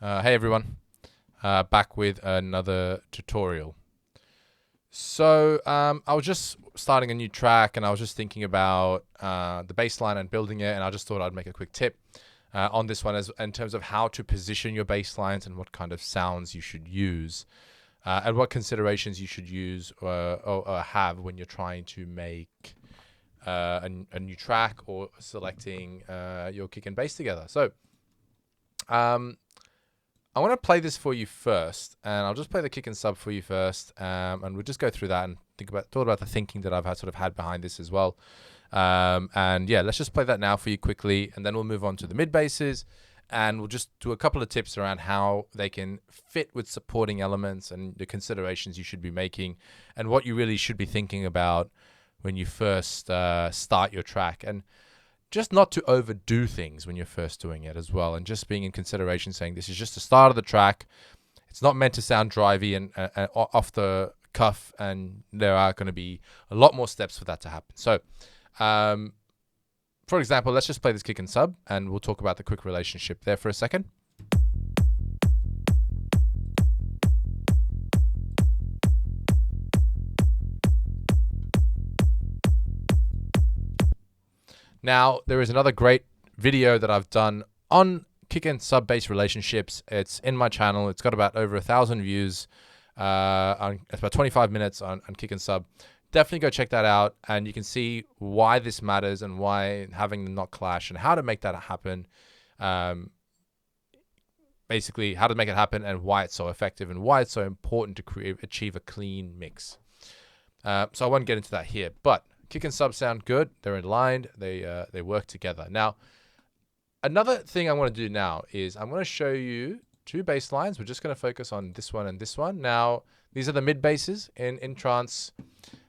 Hey everyone, back with another tutorial. So I was just starting a new track and I was just thinking about the bass line and building it, and I just thought I'd make a quick tip on this one in terms of how to position your bass lines and what kind of sounds you should use and what considerations you should use or have when you're trying to make a new track or selecting your kick and bass together. So I want to play this for you first, and I'll just play the kick and sub for you first, and we'll just go through that and thought about the thinking that I've had behind this as well. And yeah, let's just play that now for you quickly, and then we'll move on to the mid basses, and we'll just do a couple of tips around how they can fit with supporting elements and the considerations you should be making, and what you really should be thinking about when you first start your track. And just not to overdo things when you're first doing it as well, and just being in consideration, saying this is just the start of the track. It's not meant to sound drivey and off the cuff, and there are going to be a lot more steps for that to happen. So, for example, let's just play this kick and sub, and we'll talk about the quick relationship there for a second. Now, there is another great video that I've done on kick and sub bass relationships. It's in my channel. It's got about over 1,000 views. It's about 25 minutes on kick and sub. Definitely go check that out, and you can see why this matters and why having them not clash and how to make that happen. Basically, how to make it happen and why it's so effective and why it's so important to achieve a clean mix. So I won't get into that here, but kick and sub sound good. They're aligned. They work together. Now, another thing I want to do now is I'm going to show you two bass lines. We're just going to focus on this one and this one. Now, these are the mid basses in trance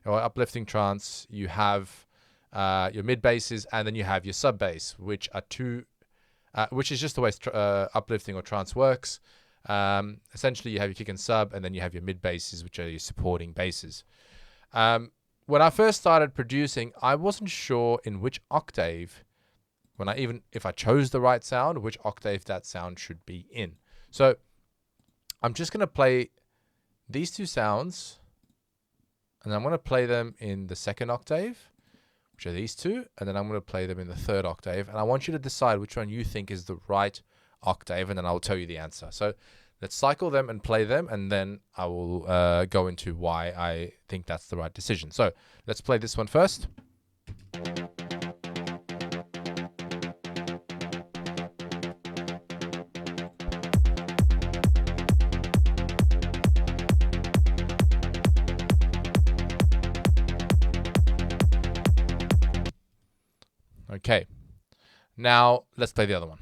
or uplifting trance. You have your mid basses, and then you have your sub bass, which are which is just the way uplifting or trance works. Essentially, you have your kick and sub, and then you have your mid basses, which are your supporting basses. When I first started producing, I wasn't sure in which octave, if I chose the right sound, which octave that sound should be in. So I'm just going to play these two sounds, and I'm going to play them in the second octave, which are these two, and then I'm going to play them in the third octave. And I want you to decide which one you think is the right octave, and then I'll tell you the answer. So let's cycle them and play them, and then I will go into why I think that's the right decision. So let's play this one first. Okay, now let's play the other one.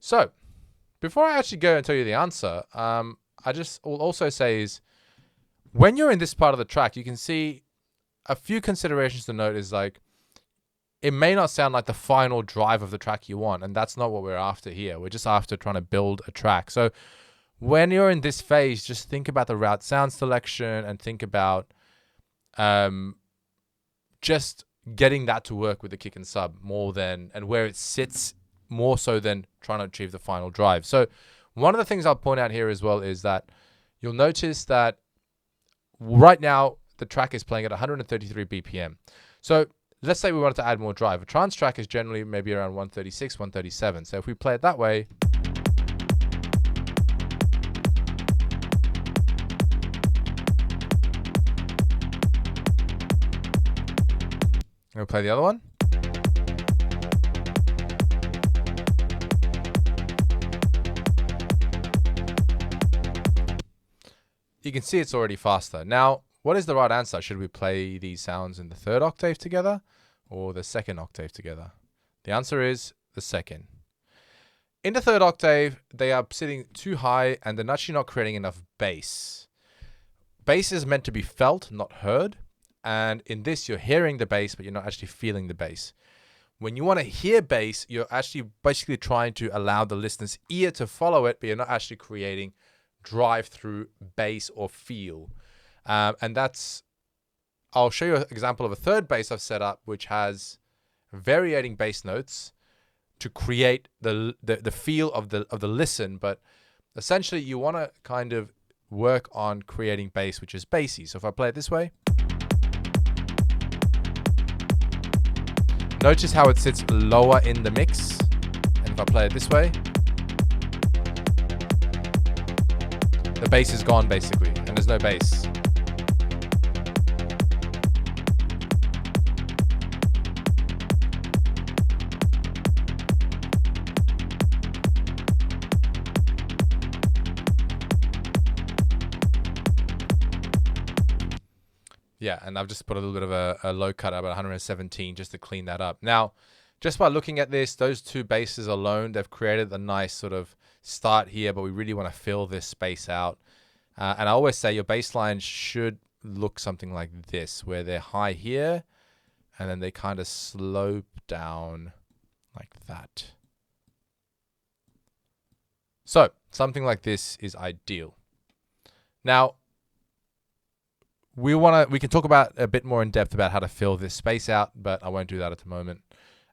So, before I actually go and tell you the answer, I just will also say is, when you're in this part of the track, you can see a few considerations to note is like, it may not sound like the final drive of the track you want, and that's not what we're after here. We're just after trying to build a track. So when you're in this phase, just think about the route sound selection and think about just getting that to work with the kick and sub and where it sits more so than trying to achieve the final drive. So one of the things I'll point out here as well is that you'll notice that right now the track is playing at 133 BPM. So let's say we wanted to add more drive. A trance track is generally maybe around 136, 137. So if we play it that way, we'll play the other one. You can see it's already faster. Now, what is the right answer? Should we play these sounds in the third octave together or the second octave together? The answer is the second. In the third octave, they are sitting too high and they're actually not creating enough bass. Bass is meant to be felt, not heard. And in this, you're hearing the bass, but you're not actually feeling the bass. When you want to hear bass, you're actually basically trying to allow the listener's ear to follow it, but you're not actually creating drive-through bass or feel. And that's, I'll show you an example of a third bass I've set up, which has varying bass notes to create the feel of the listen. But essentially, you want to kind of work on creating bass, which is bassy. So if I play it this way, notice how it sits lower in the mix. And if I play it this way, the bass is gone basically, and there's no bass. Yeah, and I've just put a little bit of a low cut at about 117 just to clean that up. Now, just by looking at this, those two basses alone, they've created a nice sort of start here, but we really want to fill this space out. And I always say your bass lines should look something like this, where they're high here, and then they kind of slope down like that. So, something like this is ideal. Now, we can talk about a bit more in depth about how to fill this space out, but I won't do that at the moment.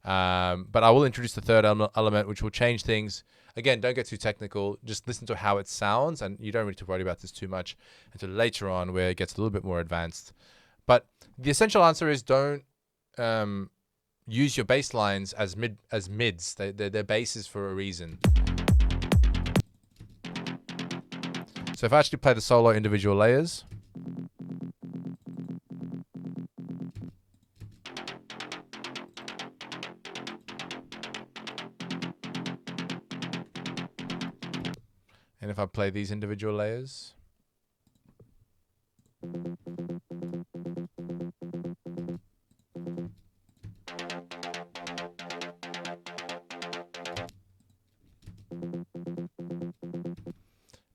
But I will introduce the third element, which will change things. Again, don't get too technical. Just listen to how it sounds, and you don't need to worry about this too much until later on, where it gets a little bit more advanced. But the essential answer is don't use your bass lines as mids. They're basses for a reason. So if I actually play the solo individual layers, and if I play these individual layers,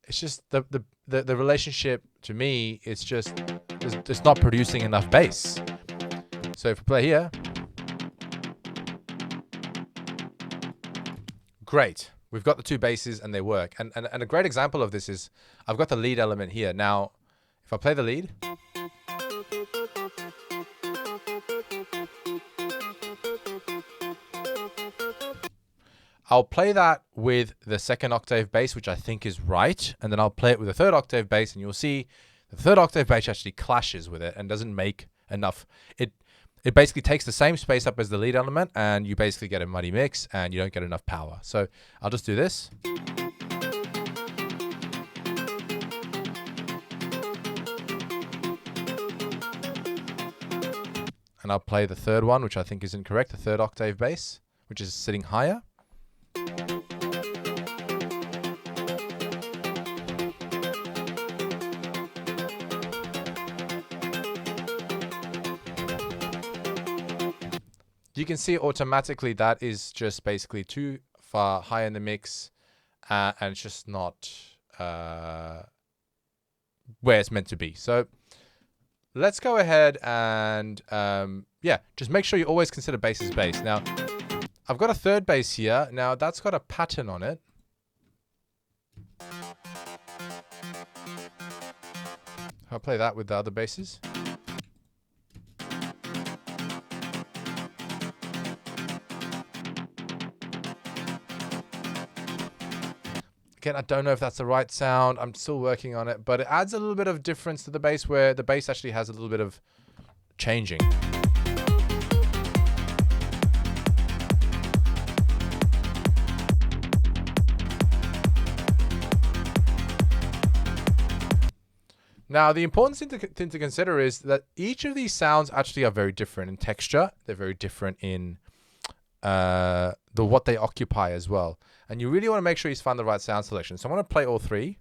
it's just the relationship to me, it's just it's not producing enough bass. So if I play here, great. We've got the two basses and they work. And a great example of this is I've got the lead element here. Now, if I play the lead, I'll play that with the second octave bass, which I think is right. And then I'll play it with the third octave bass, and you'll see the third octave bass actually clashes with it and doesn't make enough. It basically takes the same space up as the lead element, and you basically get a muddy mix, and you don't get enough power. So I'll just do this. And I'll play the third one, which I think is incorrect, the third octave bass, which is sitting higher. You can see automatically that is just basically too far high in the mix, and it's just not where it's meant to be. So let's go ahead and yeah, just make sure you always consider bass as bass. Now, I've got a third bass here. Now that's got a pattern on it. I'll play that with the other basses. Again, I don't know if that's the right sound. I'm still working on it, but it adds a little bit of difference to the bass, where the bass actually has a little bit of changing. Now, the important thing to consider is that each of these sounds actually are very different in texture. They're very different in what they occupy as well. And you really want to make sure you find the right sound selection. So I'm going to play all three.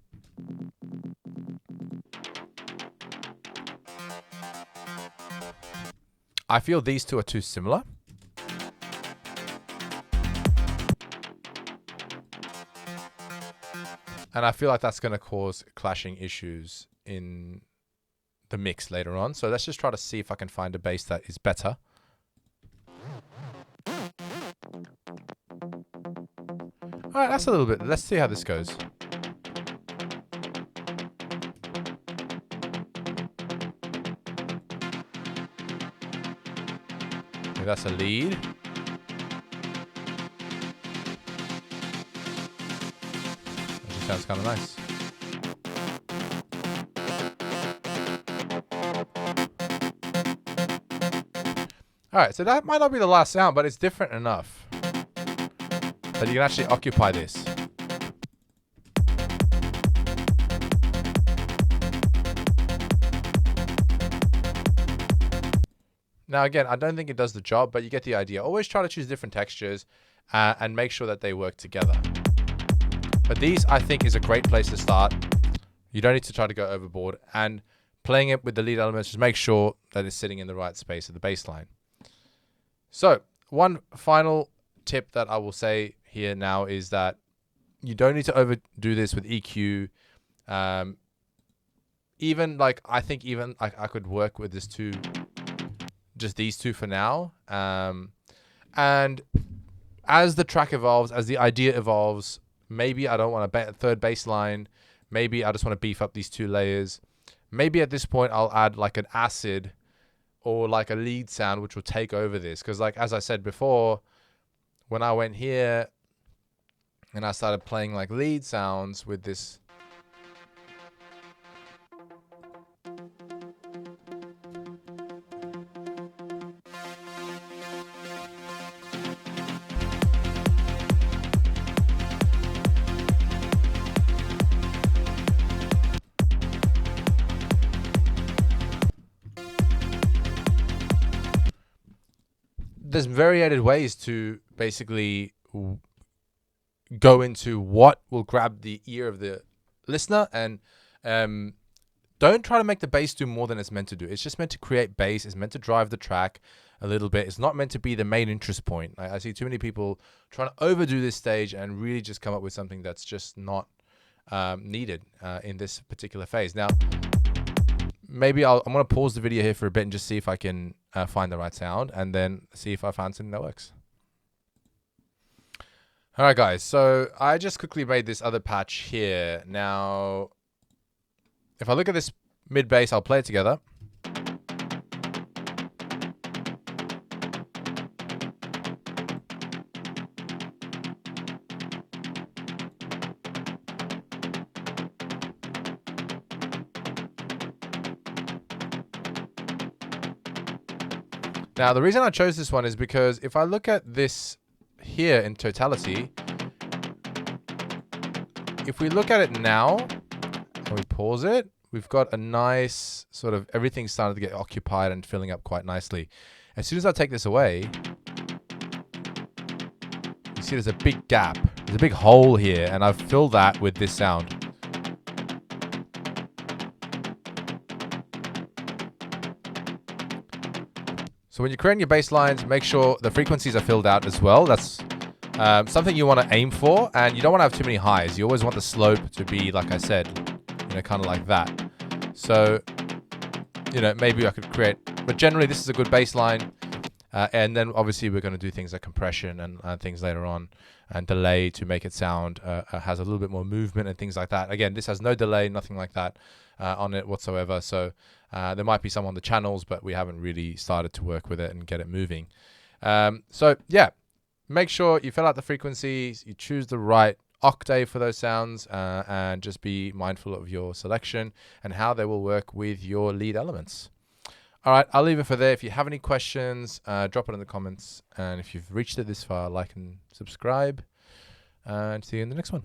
I feel these two are too similar. And I feel like that's going to cause clashing issues in the mix later on. So let's just try to see if I can find a bass that is better. All right, that's a little bit. Let's see how this goes. Okay, that's a lead. Actually sounds kind of nice. All right, so that might not be the last sound, but it's different enough that you can actually occupy this. Now, again, I don't think it does the job, but you get the idea. Always try to choose different textures and make sure that they work together. But these, I think, is a great place to start. You don't need to try to go overboard. And playing it with the lead elements, just make sure that it's sitting in the right space of the bass line. So, one final tip that I will say here now is that you don't need to overdo this with EQ. Even like, I think even I could work with this too. Just these two for now. And as the track evolves, as the idea evolves, maybe I don't want a third bass line. Maybe I just want to beef up these two layers. Maybe at this point I'll add like an acid or like a lead sound which will take over this. Because like as I said before, when I went here and I started playing like lead sounds with this, there's variated ways to basically go into what will grab the ear of the listener, and don't try to make the bass do more than it's meant to do. It's just meant to create bass. It's meant to drive the track a little bit. It's not meant to be the main interest point. I see too many people trying to overdo this stage and really just come up with something that's just not needed in this particular phase. Now, maybe I'm going to pause the video here for a bit and just see if I can find the right sound, and then see if I found something that works. All right, guys. So I just quickly made this other patch here. Now, if I look at this mid bass, I'll play it together. Now, the reason I chose this one is because if I look at this here in totality, if we look at it now and we pause it, we've got a nice sort of everything starting to get occupied and filling up quite nicely. As soon as I take this away, you see there's a big gap. There's a big hole here, and I've filled that with this sound. So when you're creating your bass lines, make sure the frequencies are filled out as well. That's something you want to aim for, and you don't want to have too many highs. You always want the slope to be, like I said, kind of like that. So, maybe I could create, but generally this is a good bass line. And then obviously we're going to do things like compression and things later on, and delay to make it sound has a little bit more movement and things like that. Again, this has no delay, nothing like that on it whatsoever. So there might be some on the channels, but we haven't really started to work with it and get it moving. So yeah, make sure you fill out the frequencies, you choose the right octave for those sounds, and just be mindful of your selection and how they will work with your lead elements. All right, I'll leave it for there. If you have any questions, drop it in the comments. And if you've reached it this far, like and subscribe. And see you in the next one.